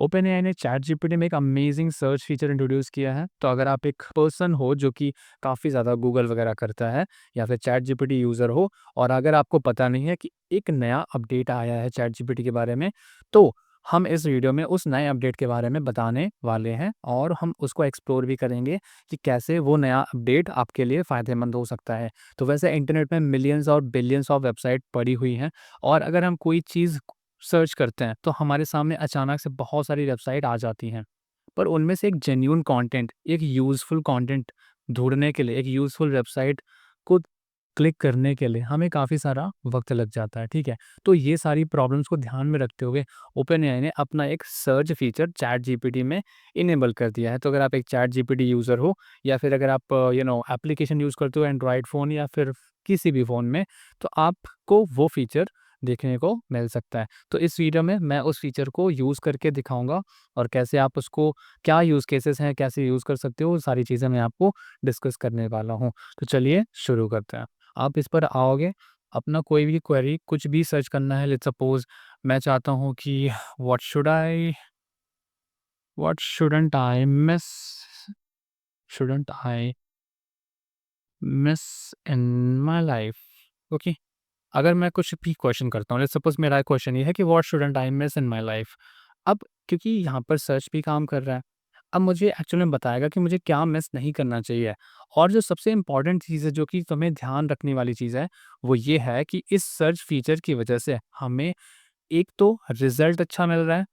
ओपेनएआई ने chat GPT में एक अमेजिंग सर्च फीचर इंट्रोड्यूस किया है। तो अगर आप एक पर्सन हो जो कि काफ़ी ज़्यादा गूगल वगैरह करता है या फिर चैट जीपीटी यूज़र हो, और अगर आपको पता नहीं है कि एक नया अपडेट आया है चैट जीपीटी के बारे में, तो हम इस वीडियो में उस नए अपडेट के बारे में बताने वाले हैं और हम उसको एक्सप्लोर भी करेंगे कि कैसे वो नया अपडेट आपके लिए फ़ायदेमंद हो सकता है। तो वैसे इंटरनेट में मिलियंस और बिलियंस ऑफ वेबसाइट पड़ी हुई हैं, और अगर हम कोई चीज़ सर्च करते हैं तो हमारे सामने अचानक से बहुत सारी वेबसाइट आ जाती हैं। पर उनमें से एक जेन्युइन कंटेंट, एक यूज़फुल कंटेंट ढूँढने के लिए, एक यूज़फुल वेबसाइट को क्लिक करने के लिए हमें काफ़ी सारा वक़्त लग जाता है, ठीक है? तो ये सारी प्रॉब्लम्स को ध्यान में रखते हुए ओपेनएआई ने अपना एक सर्च फीचर चैट जीपीटी में इनेबल कर दिया है। तो अगर आप एक चैट जीपीटी यूज़र हो या फिर अगर आप एप्लीकेशन यूज़ करते हो एंड्रॉयड फ़ोन या फिर किसी भी फ़ोन में, तो आपको वो फीचर देखने को मिल सकता है। तो इस वीडियो में मैं उस फीचर को यूज़ करके दिखाऊँगा, और कैसे आप उसको, क्या यूज़ केसेस हैं, कैसे यूज़ कर सकते हो, वो सारी चीज़ें मैं आपको डिस्कस करने वाला हूँ। तो चलिए शुरू करते हैं। आप इस पर आओगे, अपना कोई भी क्वेरी कुछ भी सर्च करना है, लेट्स सपोज़ मैं चाहता हूँ कि what should I what shouldn't I miss in my life, okay? अगर मैं कुछ भी क्वेश्चन करता हूँ, लेट्स सपोज़ मेरा क्वेश्चन ये है कि what shouldn't I miss in my life. अब क्योंकि यहाँ पर सर्च भी काम कर रहा है, अब मुझे एक्चुअल में बताएगा कि मुझे क्या मिस नहीं करना चाहिए। और जो सबसे इम्पोर्टेंट चीज़ है, जो कि तुम्हें ध्यान रखने वाली चीज़ है, वो ये है कि इस सर्च फीचर की वजह से हमें एक तो रिज़ल्ट अच्छा मिल रहा है,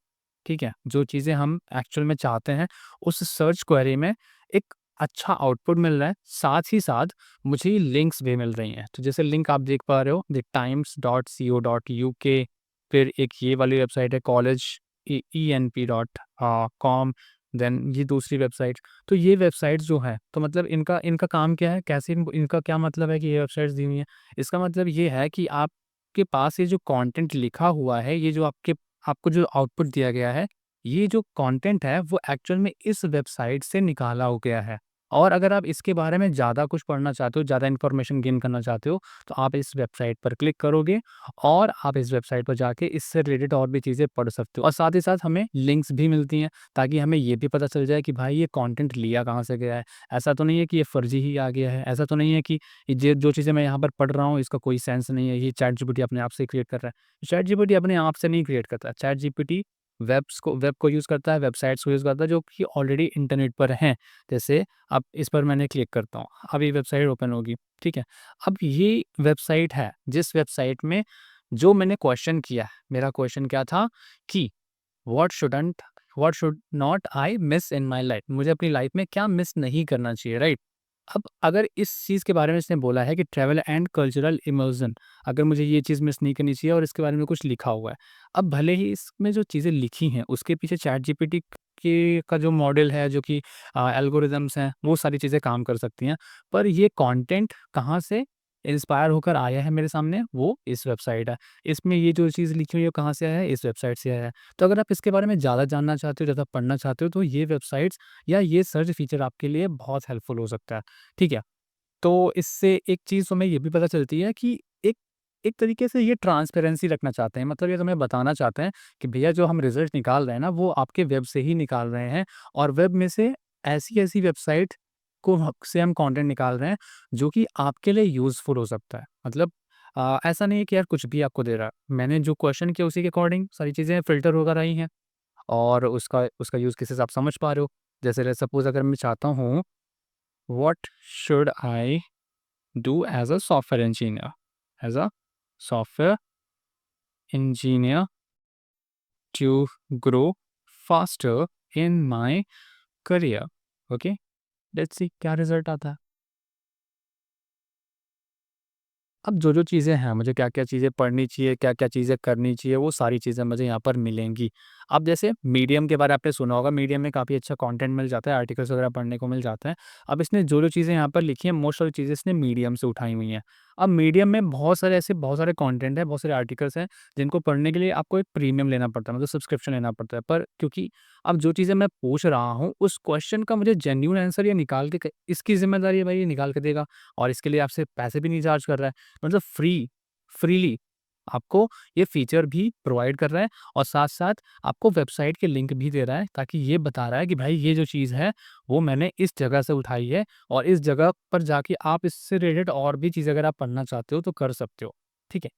ठीक है? जो चीज़ें हम एक्चुअल में चाहते हैं, उस सर्च क्वेरी में एक अच्छा आउटपुट मिल रहा है, साथ ही साथ मुझे लिंक्स भी मिल रही हैं। तो जैसे लिंक आप देख पा रहे हो, द times.co.uk, फिर एक ये वाली वेबसाइट है कॉलेज enp.com, देन ये दूसरी वेबसाइट। तो ये वेबसाइट्स जो हैं, तो मतलब इनका इनका काम क्या है? कैसे इनका क्या मतलब है कि ये वेबसाइट्स दी हुई हैं? इसका मतलब ये है कि आपके पास ये जो कंटेंट लिखा हुआ है, ये जो आपको जो आउटपुट दिया गया है, ये जो कंटेंट है वो एक्चुअल में इस वेबसाइट से निकाला हो गया है। और अगर आप इसके बारे में ज़्यादा कुछ पढ़ना चाहते हो, ज़्यादा इन्फॉर्मेशन गेन करना चाहते हो, तो आप इस वेबसाइट पर क्लिक करोगे और आप इस वेबसाइट पर जाके इससे रिलेटेड और भी चीज़ें पढ़ सकते हो। और साथ ही साथ हमें लिंक्स भी मिलती हैं, ताकि हमें ये भी पता चल जाए कि भाई ये कंटेंट लिया कहाँ से गया है। ऐसा तो नहीं है कि ये फर्जी ही आ गया है, ऐसा तो नहीं है कि ये जो चीज़ें मैं यहाँ पर पढ़ रहा हूँ इसका कोई सेंस नहीं है, ये चैट जीपीटी अपने आप से क्रिएट कर रहा है। चैट जीपीटी अपने आप से नहीं क्रिएट करता है। चैट जीपीटी वेब को यूज़ करता है, वेबसाइट्स को यूज़ करता है जो कि ऑलरेडी इंटरनेट पर हैं। जैसे अब इस पर मैंने क्लिक करता हूँ, अब ये वेबसाइट ओपन होगी, ठीक है? अब ये वेबसाइट है, जिस वेबसाइट में जो मैंने क्वेश्चन किया है, मेरा क्वेश्चन क्या था कि what shouldn't what should not I miss in my life, मुझे अपनी लाइफ में क्या मिस नहीं करना चाहिए, राइट? अब अगर इस चीज़ के बारे में इसने बोला है कि ट्रैवल एंड कल्चरल इमर्जन, अगर मुझे ये चीज़ मिस नहीं करनी चाहिए और इसके बारे में कुछ लिखा हुआ है। अब भले ही इसमें जो चीज़ें लिखी हैं, उसके पीछे चैट जीपीटी के का जो मॉडल है, जो कि एल्गोरिदम्स हैं, वो सारी चीज़ें काम कर सकती हैं। पर ये कंटेंट कहाँ से इंस्पायर होकर आया है मेरे सामने, वो इस वेबसाइट है। इसमें ये जो चीज़ लिखी हुई है, वो कहाँ से आया है? इस वेबसाइट से आया है। तो अगर आप इसके बारे में ज़्यादा जानना चाहते हो, ज़्यादा पढ़ना चाहते हो, तो ये वेबसाइट्स या ये सर्च फीचर आपके लिए बहुत हेल्पफुल हो सकता है। ठीक है? तो इससे एक चीज़ हमें ये भी पता चलती है कि एक एक तरीके से ये ट्रांसपेरेंसी रखना चाहते हैं। मतलब ये तुम्हें बताना चाहते हैं कि भैया जो हम रिज़ल्ट निकाल रहे हैं ना, वो आपके वेब से ही निकाल रहे हैं, और वेब में से ऐसी-ऐसी वेबसाइट को ह से हम कंटेंट निकाल रहे हैं, जो कि आपके लिए यूज़फुल हो सकता है। मतलब ऐसा नहीं है कि यार कुछ भी आपको दे रहा है। मैंने जो क्वेश्चन किया उसी के अकॉर्डिंग सारी चीज़ें फ़िल्टर होकर आई हैं, और उसका उसका यूज़ केसेस आप समझ पा रहे हो। जैसे लेट्स सपोज़ अगर मैं चाहता हूँ, what should I do as a software engineer, as a software engineer to grow faster in my career. Okay, let's see क्या रिजल्ट आता है। अब जो-जो चीज़ें हैं, मुझे क्या-क्या चीज़ें पढ़नी चाहिए, क्या-क्या चीज़ें करनी चाहिए, वो सारी चीज़ें मुझे यहाँ पर मिलेंगी। अब जैसे मीडियम के बारे में आपने सुना होगा, मीडियम में काफ़ी अच्छा कंटेंट मिल जाता है, आर्टिकल्स वगैरह पढ़ने को मिल जाता है। अब इसने जो-जो चीज़ें यहाँ पर लिखी हैं, मोस्ट ऑफ द चीज़ें इसने मीडियम से उठाई हुई हैं। अब मीडियम में बहुत सारे कंटेंट हैं, बहुत सारे आर्टिकल्स हैं, जिनको पढ़ने के लिए आपको एक प्रीमियम लेना पड़ता है, मतलब सब्सक्रिप्शन लेना पड़ता है। पर क्योंकि अब जो चीज़ें मैं पूछ रहा हूँ, उस क्वेश्चन का मुझे जेन्युइन आंसर ये निकाल के क इसकी ज़िम्मेदारी है भाई, ये निकाल के देगा, और इसके लिए आपसे पैसे भी नहीं चार्ज कर रहा है। मतलब फ्रीली आपको ये फीचर भी प्रोवाइड कर रहा है और साथ-साथ आपको वेबसाइट के लिंक भी दे रहा है, ताकि ये बता रहा है कि भाई ये जो चीज़ है, वो मैंने इस जगह से उठाई है और इस जगह पर जाके आप इससे रिलेटेड और भी चीज़ें अगर आप पढ़ना चाहते हो तो कर सकते हो, ठीक है?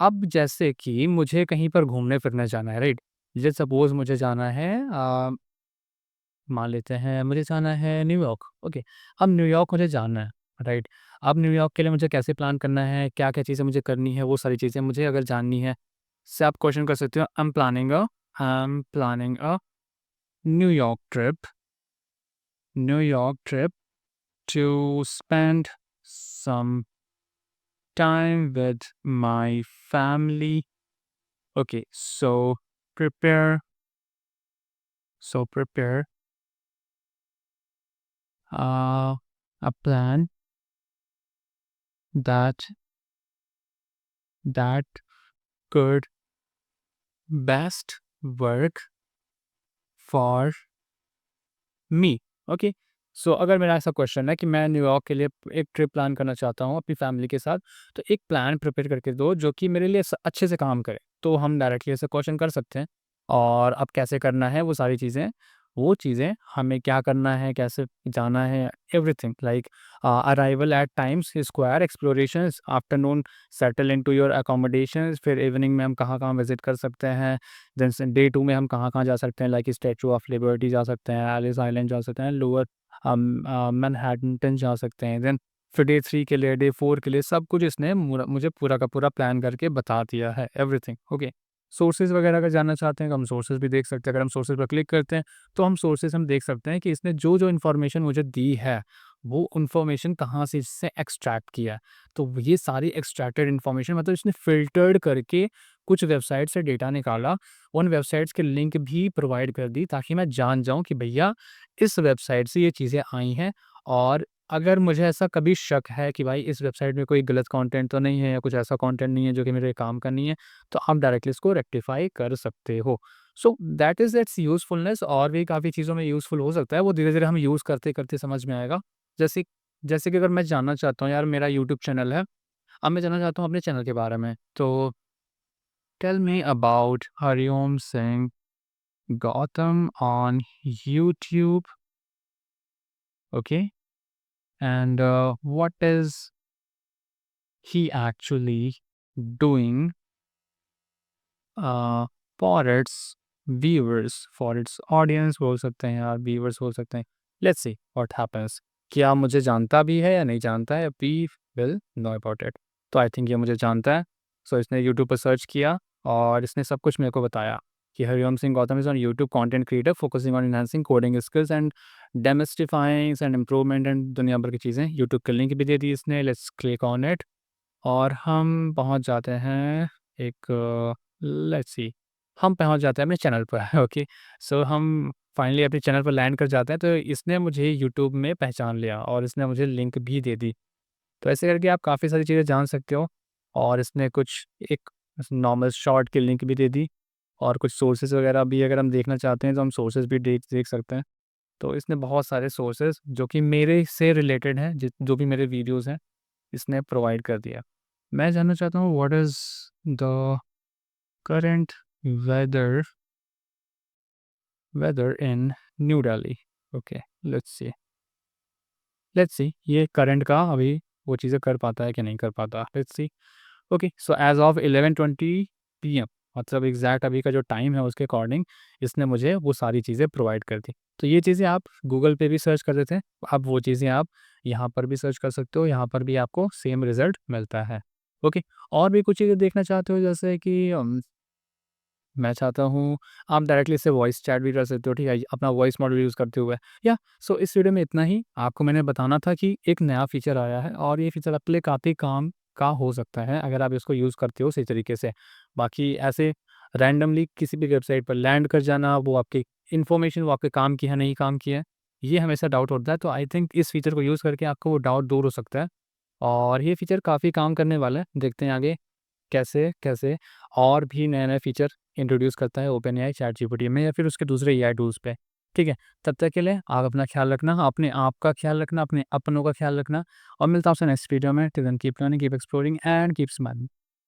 अब जैसे कि मुझे कहीं पर घूमने-फिरने जाना है, राइट? जैसे सपोज़ मुझे जाना है मान लेते हैं मुझे जाना है न्यूयॉर्क, ओके। अब न्यूयॉर्क मुझे जाना है, राइट? अब न्यूयॉर्क के लिए मुझे कैसे प्लान करना है, क्या-क्या चीज़ें मुझे करनी है, वो सारी चीज़ें मुझे अगर जाननी है, इससे आप क्वेश्चन कर सकते हो I am planning a New York trip New York trip to spend some time with my family, okay. Prepare prepare a plan that that could best work for me, okay. So अगर मेरा ऐसा क्वेश्चन है कि मैं New York के लिए एक trip plan करना चाहता हूँ अपनी फैमिली के साथ, तो एक प्लान प्रिपेयर करके दो जो कि मेरे लिए अच्छे से काम करे, तो हम डायरेक्टली ऐसे क्वेश्चन कर सकते हैं। और अब कैसे करना है वो चीज़ें हमें क्या करना है, कैसे जाना है, everything like arrival at Times Square explorations, afternoon settle into your accommodations, फिर इवनिंग में हम कहाँ-कहाँ विज़िट कर सकते हैं, देन डे 2 में हम कहाँ-कहाँ जा सकते हैं, लाइक स्टैच्यू ऑफ लिबर्टी जा सकते हैं, एलिस आइलैंड जा सकते हैं, लोअर मैनहट्टन जा सकते हैं। देन फिर डे 3 के लिए, डे 4 के लिए सब कुछ इसने मुझे पूरा का पूरा प्लान करके बता दिया है, एवरीथिंग, ओके। सोर्सेज़ वगैरह अगर जानना चाहते हैं तो हम सोर्सेज़ भी देख सकते हैं। अगर हम सोर्सेज़ पर क्लिक करते हैं, तो हम सोर्सेज़ हम देख सकते हैं कि इसने जो-जो इन्फॉर्मेशन मुझे दी है, वो इन्फॉर्मेशन कहाँ से इससे एक्सट्रैक्ट किया है। तो ये सारी एक्सट्रैक्टेड इन्फॉर्मेशन मतलब इसने फ़िल्टर्ड करके कुछ वेबसाइट से डेटा निकाला, उन वेबसाइट्स के लिंक भी प्रोवाइड कर दी ताकि मैं जान जाऊँ कि भैया इस वेबसाइट से ये चीज़ें आई हैं। और अगर मुझे ऐसा कभी शक है कि भाई इस वेबसाइट में कोई गलत कंटेंट तो नहीं है या कुछ ऐसा कंटेंट नहीं है जो कि मेरे काम का नहीं है, तो आप डायरेक्टली इसको रेक्टिफ़ाई कर सकते हो। So that is it's usefulness. और भी काफ़ी चीज़ों में यूज़फुल हो सकता है, वो धीरे-धीरे हम यूज़ करते-करते समझ में आएगा। जैसे जैसे कि अगर मैं जानना चाहता हूँ यार मेरा यूट्यूब चैनल है, अब मैं जानना चाहता हूँ अपने चैनल के बारे में, तो tell me about Hariom Singh Gautam on YouTube, okay, and what is he actually doing for its viewers, for its audience बोल सकते हैं यार, viewers बोल सकते हैं। Let's see what happens। क्या मुझे जानता भी है या नहीं जानता है, we will know about it। तो आई थिंक ये मुझे जानता है। सो इसने यूट्यूब पर सर्च किया और इसने सब कुछ मेरे को बताया कि Hariom Singh Gautam is on YouTube content creator focusing on enhancing coding skills and demystifying and improvement and दुनिया भर की चीज़ें। यूट्यूब की लिंक भी दे दी इसने, लेट्स क्लिक ऑन इट और हम पहुंच जाते हैं एक लेट्स सी हम पहुंच जाते हैं अपने चैनल पर ओके। सो हम फाइनली अपने चैनल पर लैंड कर जाते हैं, तो इसने मुझे यूट्यूब में पहचान लिया और इसने मुझे लिंक भी दे दी। तो ऐसे करके आप काफ़ी सारी चीज़ें जान सकते हो। और इसने कुछ एक नॉर्मल शॉर्ट की लिंक भी दे दी और कुछ सोर्सेज वगैरह भी अगर हम देखना चाहते हैं तो हम सोर्सेज भी देख देख सकते हैं। तो इसने बहुत सारे सोर्सेज जो कि मेरे से रिलेटेड हैं, जो भी मेरे वीडियोज़ हैं, इसने प्रोवाइड कर दिया। मैं जानना चाहता हूँ what is the current weather weather in New Delhi, okay. Let's see ये करंट का अभी वो चीज़ें कर पाता है कि नहीं कर पाता, let's see. Okay, so as of 11:20 PM, मतलब एग्जैक्ट अभी का जो टाइम है उसके अकॉर्डिंग इसने मुझे वो सारी चीज़ें प्रोवाइड कर दी। तो ये चीज़ें आप गूगल पे भी सर्च कर देते हैं, अब वो चीज़ें आप यहाँ पर भी सर्च कर सकते हो, यहाँ पर भी आपको सेम रिजल्ट मिलता है। ओके, और भी कुछ चीज़ें देखना चाहते हो जैसे कि मैं चाहता हूँ आप डायरेक्टली इससे वॉइस चैट भी कर सकते हो, ठीक है? अपना वॉइस मॉडल यूज़ करते हुए। या सो इस वीडियो में इतना ही। आपको मैंने बताना था कि एक नया फीचर आया है और ये फीचर आपके लिए काफ़ी काम का हो सकता है अगर आप इसको यूज़ करते हो सही तरीके से। बाकी ऐसे रैंडमली किसी भी वेबसाइट पर लैंड कर जाना, वो आपकी इन्फॉर्मेशन वो आपके काम की है, नहीं काम की है, ये हमेशा डाउट होता है। तो आई थिंक इस फीचर को यूज़ करके आपको वो डाउट दूर हो सकता है और ये फीचर काफ़ी काम करने वाला है। देखते हैं आगे कैसे और भी नए-नए फीचर इंट्रोड्यूस करता है ओपेनएआई चैटजीपीटी में या फिर उसके दूसरे एआई टूल्स पे, ठीक है? तब तक के लिए आप अपना ख्याल रखना, अपने आप का ख्याल रखना, अपने अपनों का ख्याल रखना और मिलता हूँ आपसे नेक्स्ट वीडियो में। Till then keep learning, keep exploring and keep smiling.